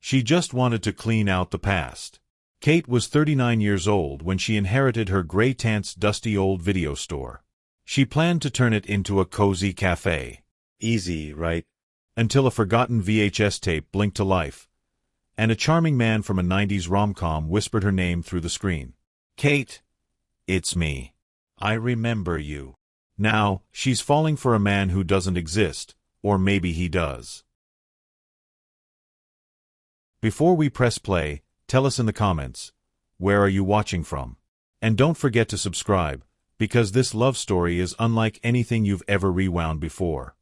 She just wanted to clean out the past. Kate was 39 years old when she inherited her gray tant's dusty old video store. She planned to turn it into a cozy cafe. Easy, right? Until a forgotten VHS tape blinked to life, and a charming man from a 90s rom-com whispered her name through the screen. Kate, it's me. I remember you. Now, she's falling for a man who doesn't exist, or maybe he does. Before we press play, tell us in the comments, where are you watching from? And don't forget to subscribe, because this love story is unlike anything you've ever rewound before.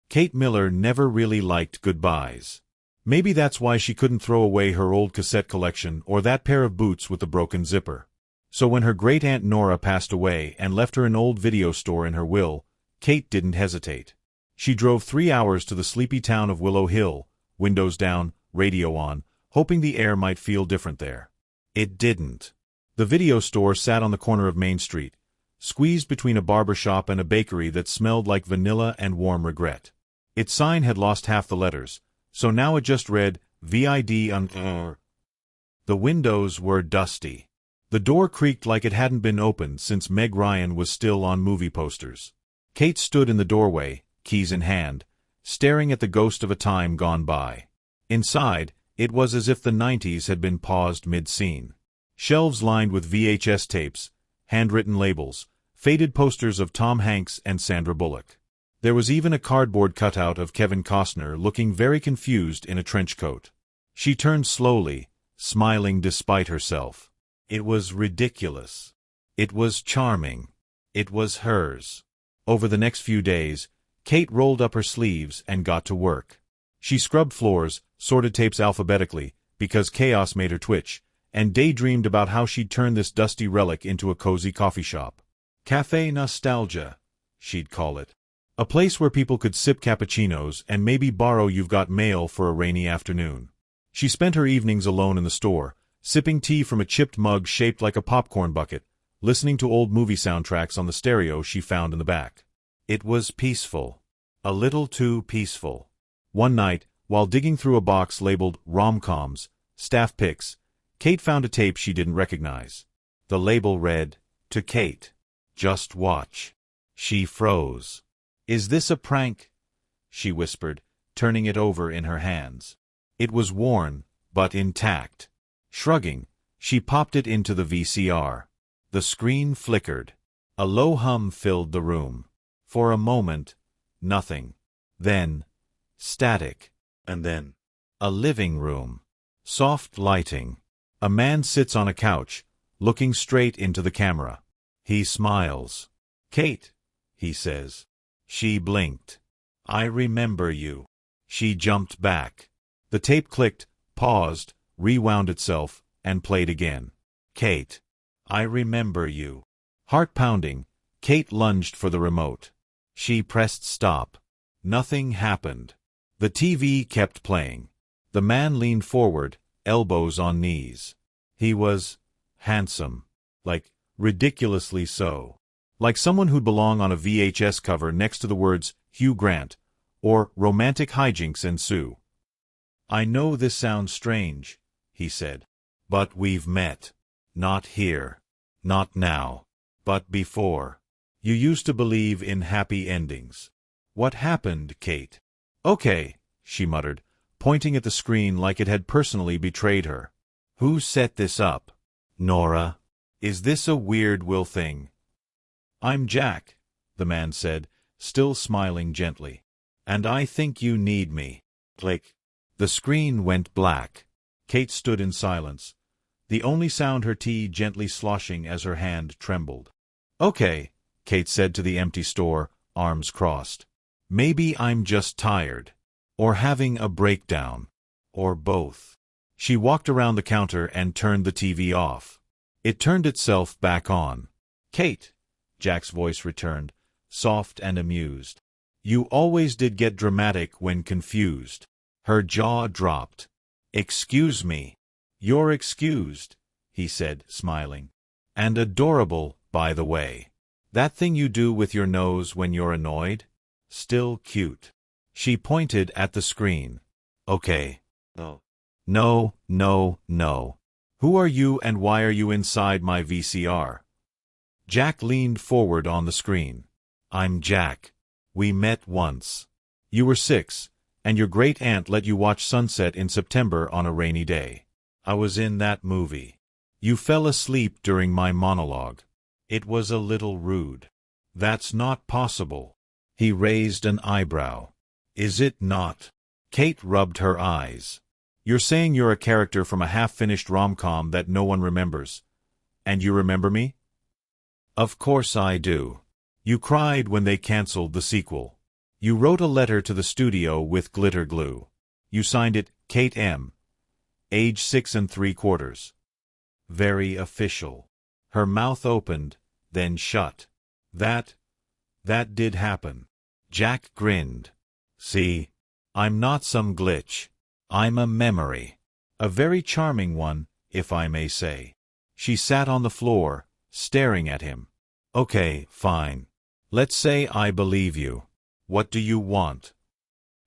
Kate Miller never really liked goodbyes. Maybe that's why she couldn't throw away her old cassette collection or that pair of boots with the broken zipper. So when her great-aunt Nora passed away and left her an old video store in her will, Kate didn't hesitate. She drove 3 hours to the sleepy town of Willow Hill, windows down, radio on, hoping the air might feel different there. It didn't. The video store sat on the corner of Main Street, squeezed between a barber shop and a bakery that smelled like vanilla and warm regret. Its sign had lost half the letters, so now it just read, VID The windows were dusty. The door creaked like it hadn't been opened since Meg Ryan was still on movie posters. Kate stood in the doorway, keys in hand, staring at the ghost of a time gone by. Inside, it was as if the 90s had been paused mid-scene. Shelves lined with VHS tapes, handwritten labels, faded posters of Tom Hanks and Sandra Bullock. There was even a cardboard cutout of Kevin Costner looking very confused in a trench coat. She turned slowly, smiling despite herself. It was ridiculous. It was charming. It was hers. Over the next few days, Kate rolled up her sleeves and got to work. She scrubbed floors, sorted tapes alphabetically, because chaos made her twitch, and daydreamed about how she'd turn this dusty relic into a cozy coffee shop. Café Nostalgia, she'd call it. A place where people could sip cappuccinos and maybe borrow You've Got Mail for a rainy afternoon. She spent her evenings alone in the store, sipping tea from a chipped mug shaped like a popcorn bucket, listening to old movie soundtracks on the stereo she found in the back. It was peaceful. A little too peaceful. One night, while digging through a box labeled rom-coms, staff picks, Kate found a tape she didn't recognize. The label read, "To Kate. Just watch." She froze. "Is this a prank?" she whispered, turning it over in her hands. It was worn, but intact. Shrugging, she popped it into the VCR. The screen flickered. A low hum filled the room. For a moment, nothing. Then, static. And then, a living room. Soft lighting. A man sits on a couch, looking straight into the camera. He smiles. "Kate," he says. She blinked. "I remember you." She jumped back. The tape clicked, paused, rewound itself, and played again. "Kate, I remember you." Heart pounding, Kate lunged for the remote. She pressed stop. Nothing happened. The TV kept playing. The man leaned forward, elbows on knees. He was handsome. Like, ridiculously so. Like someone who'd belong on a VHS cover next to the words, Hugh Grant, or Romantic Hijinks Ensue. "I know this sounds strange," he said. "But we've met. Not here. Not now. But before. You used to believe in happy endings. What happened, Kate?" "Okay," she muttered, pointing at the screen like it had personally betrayed her. "Who set this up?" "Nora. Is this a weird Will thing?" "I'm Jack," the man said, still smiling gently. "And I think you need me." Click. The screen went black. Kate stood in silence, the only sound her tea gently sloshing as her hand trembled. "Okay," Kate said to the empty store, arms crossed. "Maybe I'm just tired. Or having a breakdown. Or both." She walked around the counter and turned the TV off. It turned itself back on. "Kate," Jack's voice returned, soft and amused. "You always did get dramatic when confused." Her jaw dropped. "Excuse me." "You're excused," he said, smiling. "And adorable, by the way. That thing you do with your nose when you're annoyed? Still cute." She pointed at the screen. Okay. No. No, no, no. Who are you and why are you inside my VCR? Jack leaned forward on the screen. I'm Jack. We met once. You were 6, and your great-aunt let you watch sunset in September on a rainy day. I was in that movie. You fell asleep during my monologue. It was a little rude. That's not possible. He raised an eyebrow. Is it not? Kate rubbed her eyes. You're saying you're a character from a half-finished rom-com that no one remembers. And you remember me? Of course I do. You cried when they canceled the sequel. You wrote a letter to the studio with glitter glue. You signed it Kate M. Age 6 3/4. Very official. Her mouth opened, then shut. That did happen. Jack grinned. See? I'm not some glitch. I'm a memory. A very charming one, if I may say. She sat on the floor, staring at him. Okay, fine. Let's say I believe you. What do you want?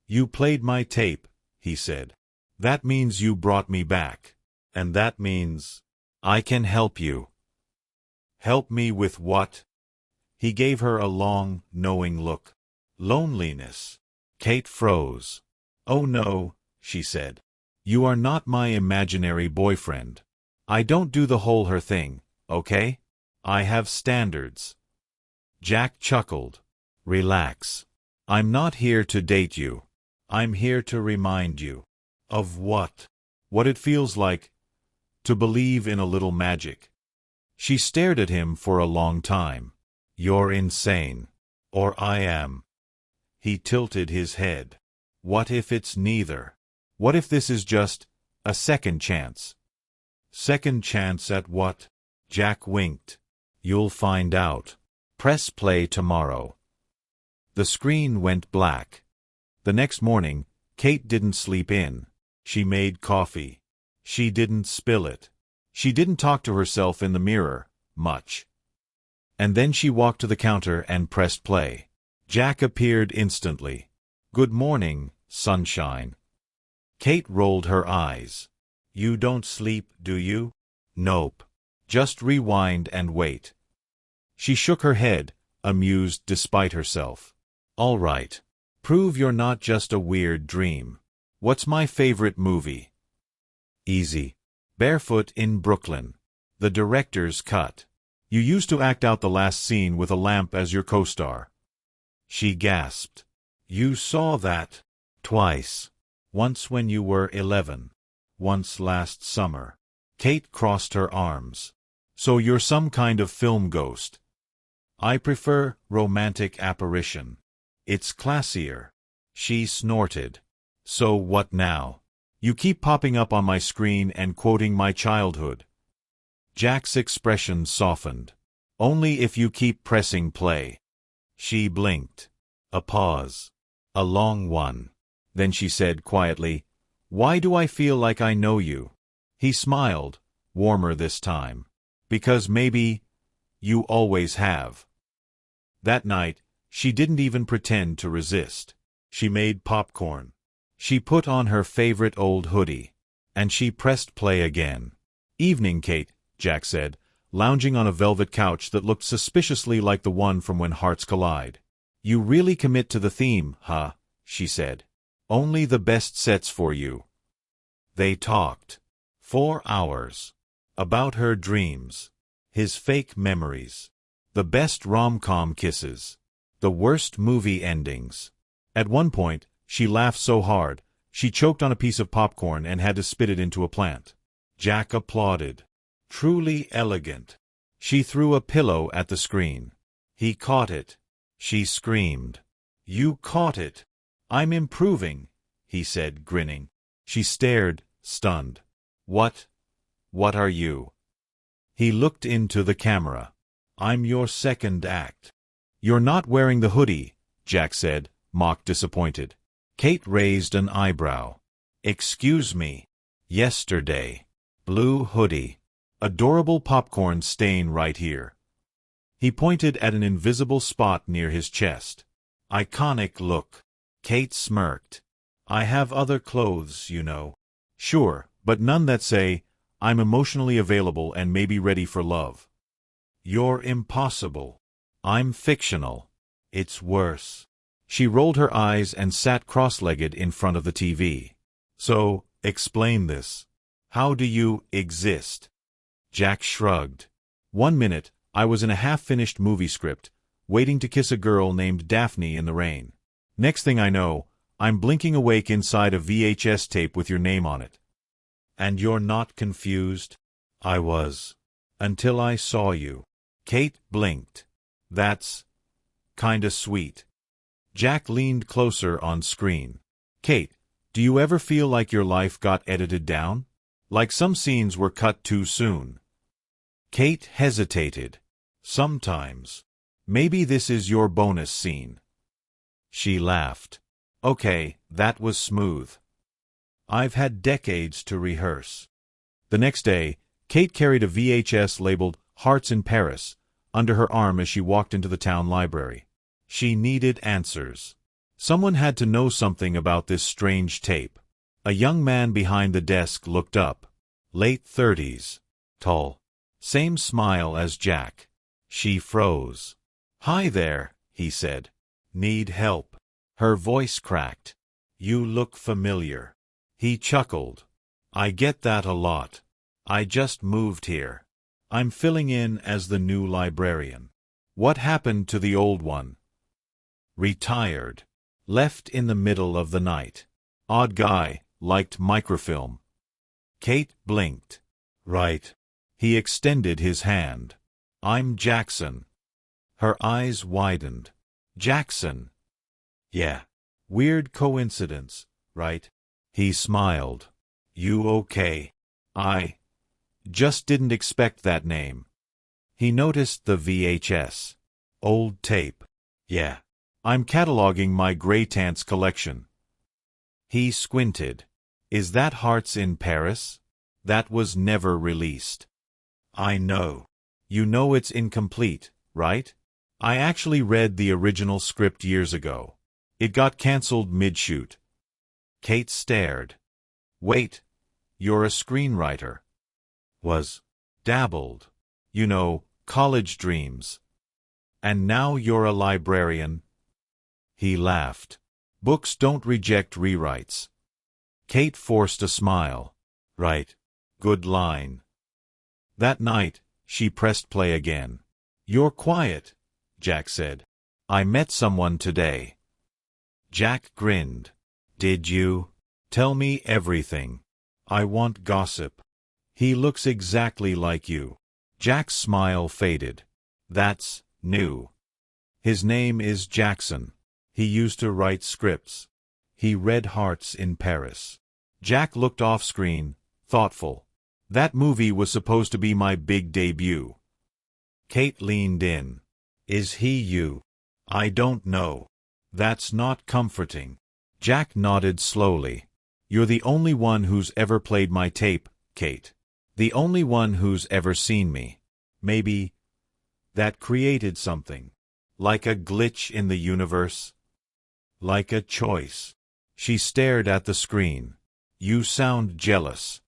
You played my tape, he said. That means you brought me back. And that means I can help you. Help me with what? He gave her a long, knowing look. Loneliness. Kate froze. Oh no, she said. You are not my imaginary boyfriend. I don't do the whole her thing, okay? I have standards. Jack chuckled. Relax. I'm not here to date you. I'm here to remind you. Of what? What it feels like to believe in a little magic. She stared at him for a long time. You're insane. Or I am. He tilted his head. What if it's neither? What if this is just a second chance? Second chance at what? Jack winked. You'll find out. Press play tomorrow. The screen went black. The next morning, Kate didn't sleep in. She made coffee. She didn't spill it. She didn't talk to herself in the mirror, much. And then she walked to the counter and pressed play. Jack appeared instantly. Good morning, sunshine. Kate rolled her eyes. You don't sleep, do you? Nope. Just rewind and wait. She shook her head, amused despite herself. All right. Prove you're not just a weird dream. What's my favorite movie? Easy. Barefoot in Brooklyn. The director's cut. You used to act out the last scene with a lamp as your co-star. She gasped. You saw that? Twice. Once when you were 11. Once last summer. Kate crossed her arms. So you're some kind of film ghost. I prefer romantic apparition. It's classier. She snorted. So what now? You keep popping up on my screen and quoting my childhood. Jack's expression softened. Only if you keep pressing play. She blinked. A pause. A long one. Then she said quietly, Why do I feel like I know you? He smiled, warmer this time. Because maybe you always have. That night, she didn't even pretend to resist. She made popcorn. She put on her favorite old hoodie. And she pressed play again. Evening, Kate, Jack said, lounging on a velvet couch that looked suspiciously like the one from When Hearts Collide. You really commit to the theme, huh? She said. Only the best sets for you. They talked. 4 hours. About her dreams. His fake memories. The best rom-com kisses. The worst movie endings. At one point, she laughed so hard, she choked on a piece of popcorn and had to spit it into a plant. Jack applauded. Truly elegant. She threw a pillow at the screen. He caught it. She screamed. You caught it. I'm improving, he said, grinning. She stared, stunned. What are you? He looked into the camera. I'm your second act. You're not wearing the hoodie, Jack said, mock disappointed. Kate raised an eyebrow. Excuse me. Yesterday. Blue hoodie. Adorable popcorn stain right here. He pointed at an invisible spot near his chest. Iconic look. Kate smirked. I have other clothes, you know. Sure, but none that say, I'm emotionally available and maybe ready for love. You're impossible. I'm fictional. It's worse. She rolled her eyes and sat cross-legged in front of the TV. So, explain this. How do you exist? Jack shrugged. 1 minute, I was in a half-finished movie script, waiting to kiss a girl named Daphne in the rain. Next thing I know, I'm blinking awake inside a VHS tape with your name on it. And you're not confused? I was. Until I saw you. Kate blinked. That's kinda sweet. Jack leaned closer on screen. Kate, do you ever feel like your life got edited down? Like some scenes were cut too soon? Kate hesitated. Sometimes. Maybe this is your bonus scene. She laughed. Okay, that was smooth. I've had decades to rehearse. The next day, Kate carried a VHS labeled Hearts in Paris under her arm as she walked into the town library. She needed answers. Someone had to know something about this strange tape. A young man behind the desk looked up. Late 30s. Tall. Same smile as Jack. She froze. Hi there, he said. Need help? Her voice cracked. You look familiar. He chuckled. I get that a lot. I just moved here. I'm filling in as the new librarian. What happened to the old one? Retired. Left in the middle of the night. Odd guy, liked microfilm. Kate blinked. Right. He extended his hand. I'm Jackson. Her eyes widened. Jackson. Yeah. Weird coincidence, right? He smiled. You okay? I just didn't expect that name. He noticed the VHS. Old tape. Yeah. I'm cataloging my Grey Tants collection. He squinted. Is that Hearts in Paris? That was never released. I know. You know it's incomplete, right? I actually read the original script years ago. It got cancelled mid-shoot. Kate stared. Wait, you're a screenwriter. Was. Dabbled. You know, college dreams. And now you're a librarian? He laughed. Books don't reject rewrites. Kate forced a smile. Right. Good line. That night, she pressed play again. You're quiet, Jack said. I met someone today. Jack grinned. Did you? Tell me everything. I want gossip. He looks exactly like you. Jack's smile faded. That's new. His name is Jackson. He used to write scripts. He read Hearts in Paris. Jack looked off-screen, thoughtful. That movie was supposed to be my big debut. Kate leaned in. Is he you? I don't know. That's not comforting. Jack nodded slowly. You're the only one who's ever played my tape, Kate. The only one who's ever seen me. Maybe that created something. Like a glitch in the universe. Like a choice. She stared at the screen. You sound jealous.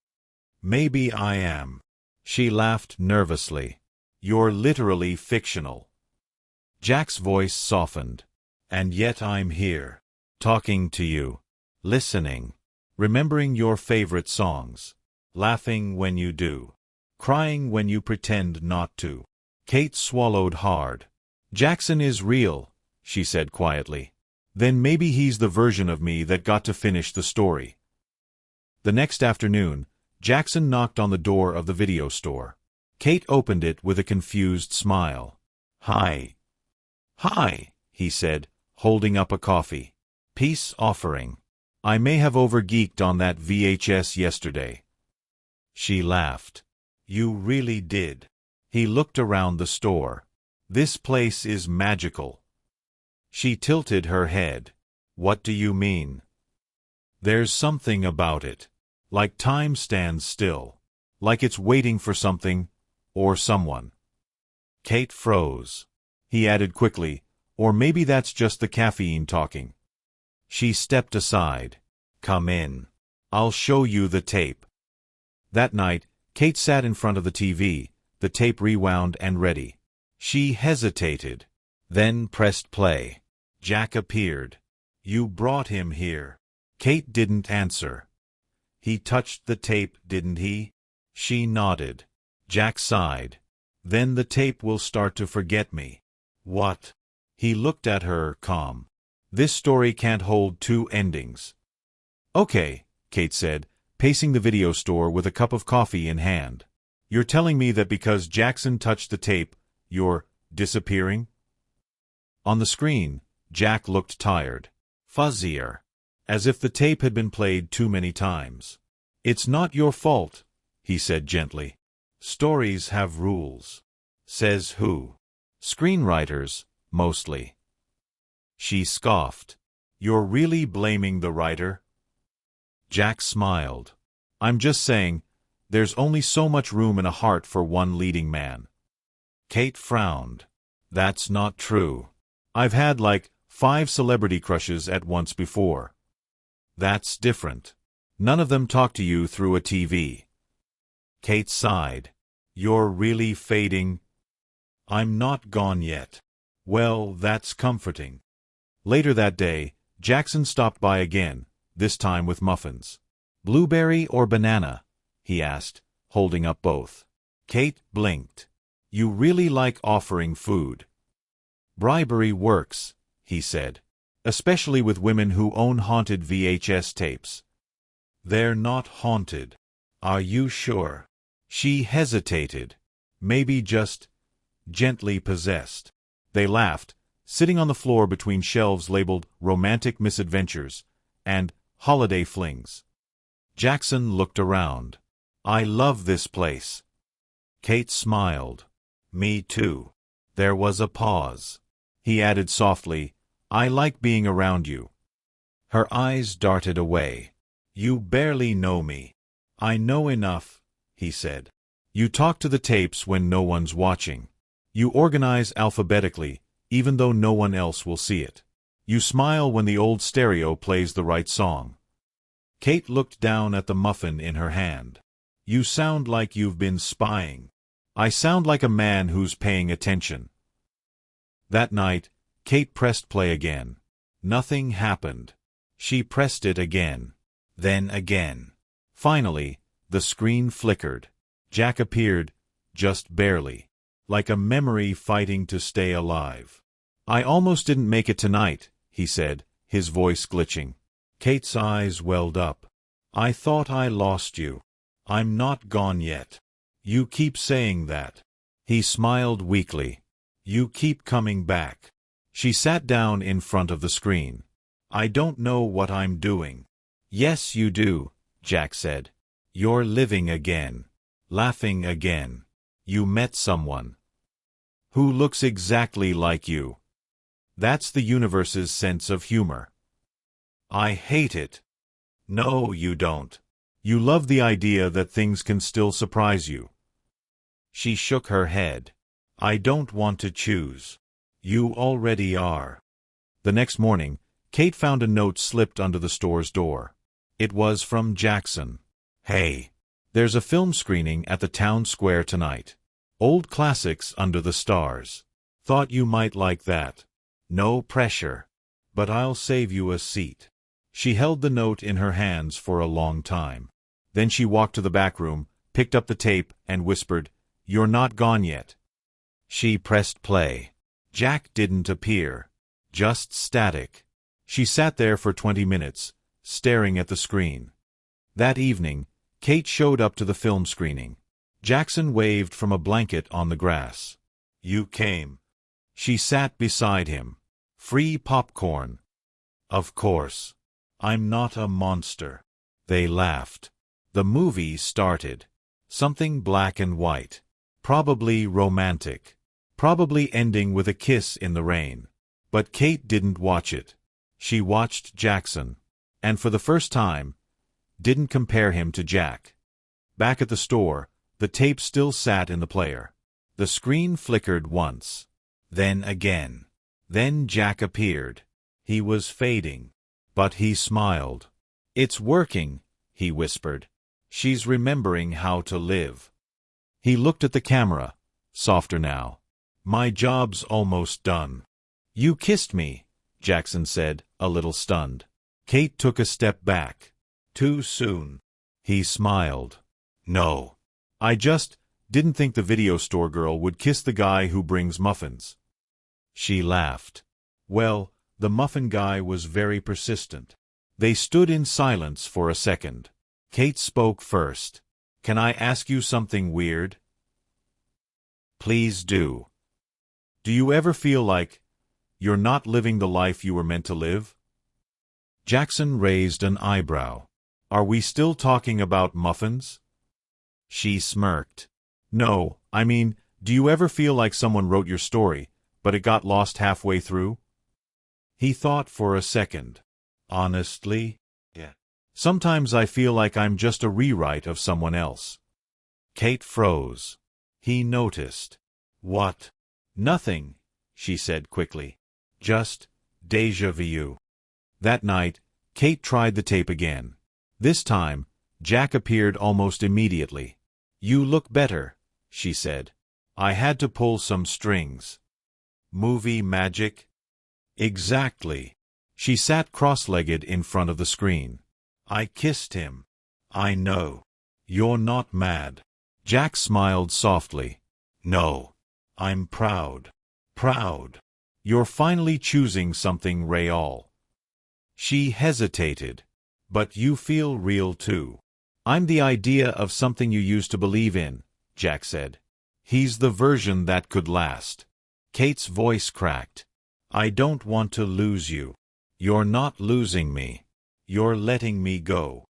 Maybe I am. She laughed nervously. You're literally fictional. Jack's voice softened. And yet I'm here. Talking to you. Listening. Remembering your favorite songs. Laughing when you do. Crying when you pretend not to. Kate swallowed hard. Jackson is real, she said quietly. Then maybe he's the version of me that got to finish the story. The next afternoon, Jackson knocked on the door of the video store. Kate opened it with a confused smile. Hi. Hi, he said, holding up a coffee. Peace offering. I may have overgeeked on that VHS yesterday. She laughed. You really did. He looked around the store. This place is magical. She tilted her head. What do you mean? There's something about it. Like time stands still. Like it's waiting for something, or someone. Kate froze. He added quickly, or maybe that's just the caffeine talking. She stepped aside. "Come in. I'll show you the tape." That night, Kate sat in front of the TV, the tape rewound and ready. She hesitated, then pressed play. Jack appeared. "You brought him here." Kate didn't answer. "He touched the tape, didn't he?" She nodded. Jack sighed. "Then the tape will start to forget me." "What?" He looked at her, calm. "This story can't hold two endings." "Okay," Kate said, pacing the video store with a cup of coffee in hand. "You're telling me that because Jackson touched the tape, you're disappearing?" On the screen, Jack looked tired. Fuzzier. As if the tape had been played too many times. "It's not your fault," he said gently. "Stories have rules." "Says who?" "Screenwriters, mostly." She scoffed. "You're really blaming the writer?" Jack smiled. "I'm just saying, there's only so much room in a heart for one leading man." Kate frowned. "That's not true. I've had like 5 celebrity crushes at once before." "That's different. None of them talk to you through a TV." Kate sighed. "You're really fading." "I'm not gone yet." "Well, that's comforting." Later that day, Jackson stopped by again, this time with muffins. "Blueberry or banana?" he asked, holding up both. Kate blinked. "You really like offering food." "Bribery works," he said. "Especially with women who own haunted VHS tapes." "They're not haunted." "Are you sure?" She hesitated. "Maybe just gently possessed." They laughed, sitting on the floor between shelves labeled Romantic Misadventures and Holiday Flings. Jackson looked around. "I love this place." Kate smiled. "Me too." There was a pause. He added softly, "I like being around you." Her eyes darted away. "You barely know me." "I know enough," he said. "You talk to the tapes when no one's watching. You organize alphabetically, even though no one else will see it. You smile when the old stereo plays the right song." Kate looked down at the muffin in her hand. "You sound like you've been spying." "I sound like a man who's paying attention." That night, Kate pressed play again. Nothing happened. She pressed it again. Then again. Finally, the screen flickered. Jack appeared, just barely. Like a memory fighting to stay alive. "I almost didn't make it tonight," he said, his voice glitching. Kate's eyes welled up. "I thought I lost you." "I'm not gone yet." "You keep saying that." He smiled weakly. "You keep coming back." She sat down in front of the screen. "I don't know what I'm doing." "Yes, you do," Jack said. "You're living again. Laughing again. You met someone who looks exactly like you. That's the universe's sense of humor." "I hate it." "No, you don't. You love the idea that things can still surprise you." She shook her head. "I don't want to choose." "You already are." The next morning, Kate found a note slipped under the store's door. It was from Jackson. "Hey, there's a film screening at the town square tonight. Old classics under the stars. Thought you might like that. No pressure. But I'll save you a seat." She held the note in her hands for a long time. Then she walked to the back room, picked up the tape, and whispered, "You're not gone yet." She pressed play. Jack didn't appear. Just static. She sat there for 20 minutes, staring at the screen. That evening, Kate showed up to the film screening. Jackson waved from a blanket on the grass. "You came." She sat beside him. "Free popcorn." "Of course. I'm not a monster." They laughed. The movie started. Something black and white. Probably romantic. Probably ending with a kiss in the rain. But Kate didn't watch it. She watched Jackson. And for the first time, didn't compare him to Jack. Back at the store, the tape still sat in the player. The screen flickered once. Then again. Then Jack appeared. He was fading. But he smiled. "It's working," he whispered. "She's remembering how to live." He looked at the camera, softer now. "My job's almost done." "You kissed me," Jackson said, a little stunned. Kate took a step back. "Too soon." He smiled. "No. I just didn't think the video store girl would kiss the guy who brings muffins." She laughed. Well, the muffin guy was very persistent. They stood in silence for a second. Kate spoke first. "Can I ask you something weird?" "Please do." "Do you ever feel like you're not living the life you were meant to live?" Jackson raised an eyebrow. "Are we still talking about muffins?" She smirked. "No, I mean, do you ever feel like someone wrote your story, but it got lost halfway through?" He thought for a second. "Honestly, yeah. Sometimes I feel like I'm just a rewrite of someone else." Kate froze. He noticed. "What?" "Nothing," she said quickly. "Just déjà vu." That night, Kate tried the tape again. This time, Jack appeared almost immediately. "You look better," she said. "I had to pull some strings." "Movie magic?" "Exactly." She sat cross-legged in front of the screen. "I kissed him." "I know. You're not mad." Jack smiled softly. "No. I'm proud." "Proud. You're finally choosing something real." She hesitated. "But you feel real too." "I'm the idea of something you used to believe in," Jack said. "He's the version that could last." Kate's voice cracked. "I don't want to lose you." "You're not losing me. You're letting me go."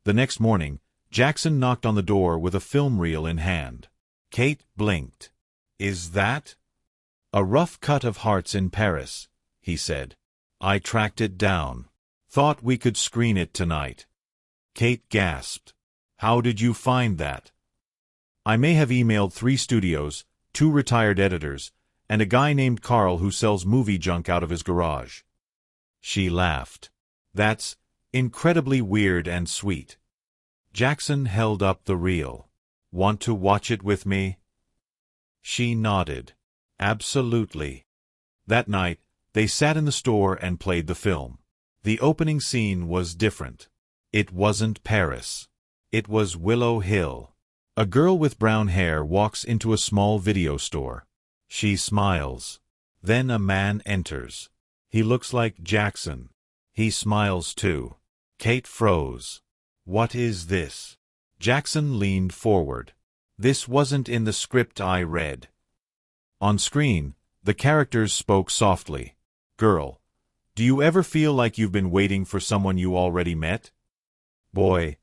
The next morning, Jackson knocked on the door with a film reel in hand. Kate blinked. "Is that?" "A rough cut of Hearts in Paris," he said. "I tracked it down. Thought we could screen it tonight." Kate gasped. "How did you find that?" "I may have emailed 3 studios, 2 retired editors, and a guy named Carl who sells movie junk out of his garage." She laughed. "That's incredibly weird and sweet." Jackson held up the reel. "Want to watch it with me?" She nodded. "Absolutely." That night, they sat in the store and played the film. The opening scene was different. It wasn't Paris. It was Willow Hill. A girl with brown hair walks into a small video store. She smiles. Then a man enters. He looks like Jackson. He smiles too. Kate froze. "What is this?" Jackson leaned forward. "This wasn't in the script I read." On screen, the characters spoke softly. "Girl, do you ever feel like you've been waiting for someone you already met?" "Boy,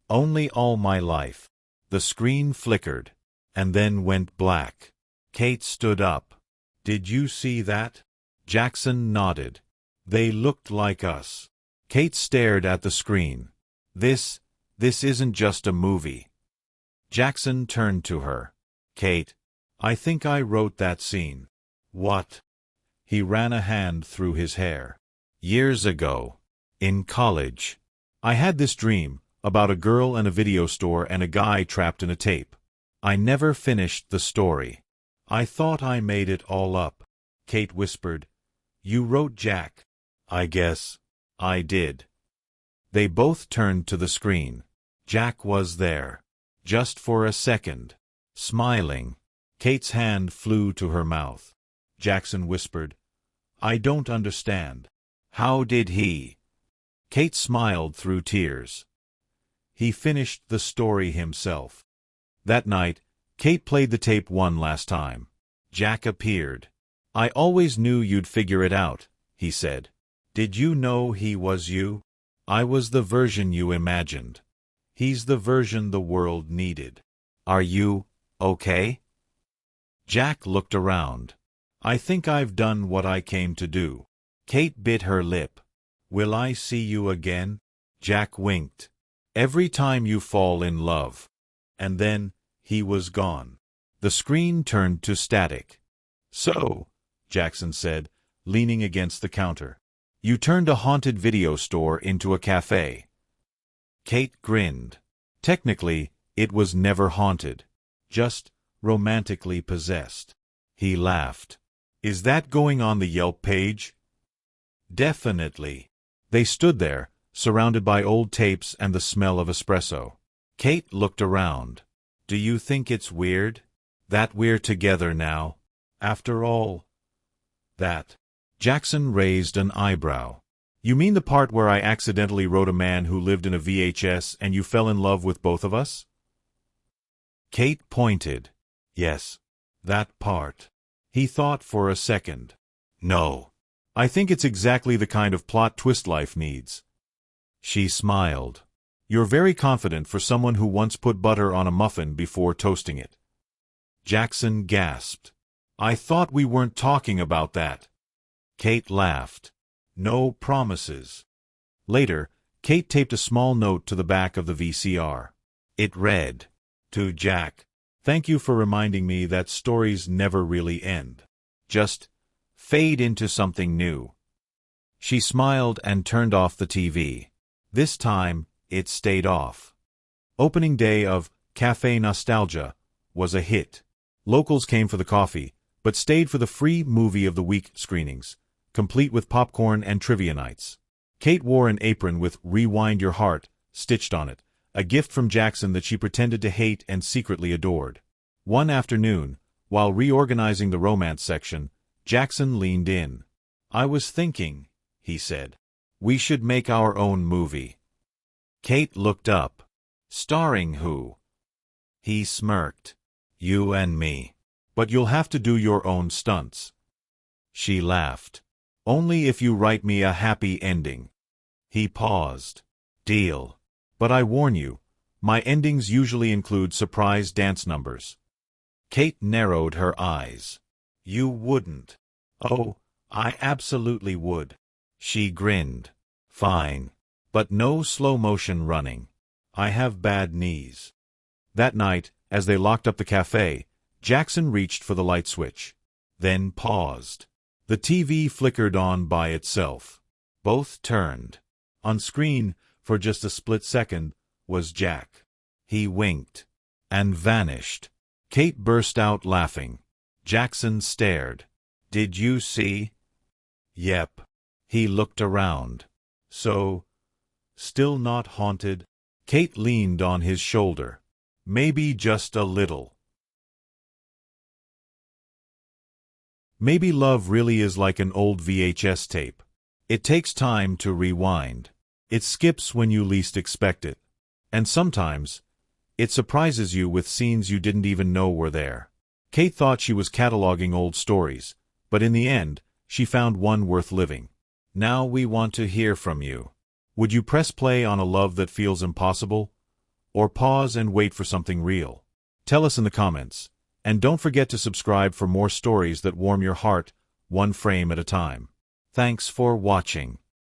only all my life." The screen flickered, and then went black. Kate stood up. "Did you see that?" Jackson nodded. "They looked like us." Kate stared at the screen. This isn't just a movie." Jackson turned to her. "Kate, I think I wrote that scene." "What?" He ran a hand through his hair. "Years ago. In college. I had this dream, about a girl and a video store and a guy trapped in a tape. I never finished the story. I thought I made it all up." Kate whispered, "You wrote Jack." "I guess I did." They both turned to the screen. Jack was there. Just for a second. Smiling. Kate's hand flew to her mouth. Jackson whispered, "I don't understand. How did he?" Kate smiled through tears. "He finished the story himself." That night, Kate played the tape one last time. Jack appeared. "I always knew you'd figure it out," he said. "Did you know he was you? I was the version you imagined. He's the version the world needed. Are you okay?" Jack looked around. "I think I've done what I came to do." Kate bit her lip. "Will I see you again?" Jack winked. "Every time you fall in love." And then, he was gone. The screen turned to static. "So," Jackson said, leaning against the counter, You turned a haunted video store into a cafe. Kate grinned. Technically, it was never haunted. Just romantically possessed. He laughed. Is that going on the Yelp page? Definitely. They stood there, surrounded by old tapes and the smell of espresso. Kate looked around. Do you think it's weird? That we're together now? After all that. Jackson raised an eyebrow. You mean the part where I accidentally wrote a man who lived in a VHS and you fell in love with both of us? Kate pointed. Yes, that part. He thought for a second. No. I think it's exactly the kind of plot twist life needs. She smiled. You're very confident for someone who once put butter on a muffin before toasting it. Jackson gasped. I thought we weren't talking about that. Kate laughed. No promises. Later, Kate taped a small note to the back of the VCR. It read, To Jack, thank you for reminding me that stories never really end. Just fade into something new. She smiled and turned off the TV. This time, it stayed off. Opening day of Café Nostalgia was a hit. Locals came for the coffee, but stayed for the free movie of the week screenings, complete with popcorn and trivia nights. Kate wore an apron with Rewind Your Heart stitched on it, a gift from Jackson that she pretended to hate and secretly adored. One afternoon, while reorganizing the romance section, Jackson leaned in. I was thinking, he said, we should make our own movie. Kate looked up. Starring who? He smirked. You and me. But you'll have to do your own stunts. She laughed. Only if you write me a happy ending. He paused. Deal. But I warn you, my endings usually include surprise dance numbers. Kate narrowed her eyes. You wouldn't. Oh, I absolutely would. She grinned. Fine. But no slow-motion running. I have bad knees. That night, as they locked up the cafe, Jackson reached for the light switch. Then paused. The TV flickered on by itself. Both turned. On screen, for just a split second, was Jack. He winked. And vanished. Kate burst out laughing. Jackson stared. Did you see? Yep. He looked around. So, still not haunted? Kate leaned on his shoulder. Maybe just a little. Maybe love really is like an old VHS tape. It takes time to rewind. It skips when you least expect it. And sometimes, it surprises you with scenes you didn't even know were there. Kate thought she was cataloging old stories, but in the end, she found one worth living. Now we want to hear from you. Would you press play on a love that feels impossible? Or pause and wait for something real? Tell us in the comments. And don't forget to subscribe for more stories that warm your heart, one frame at a time. Thanks for watching.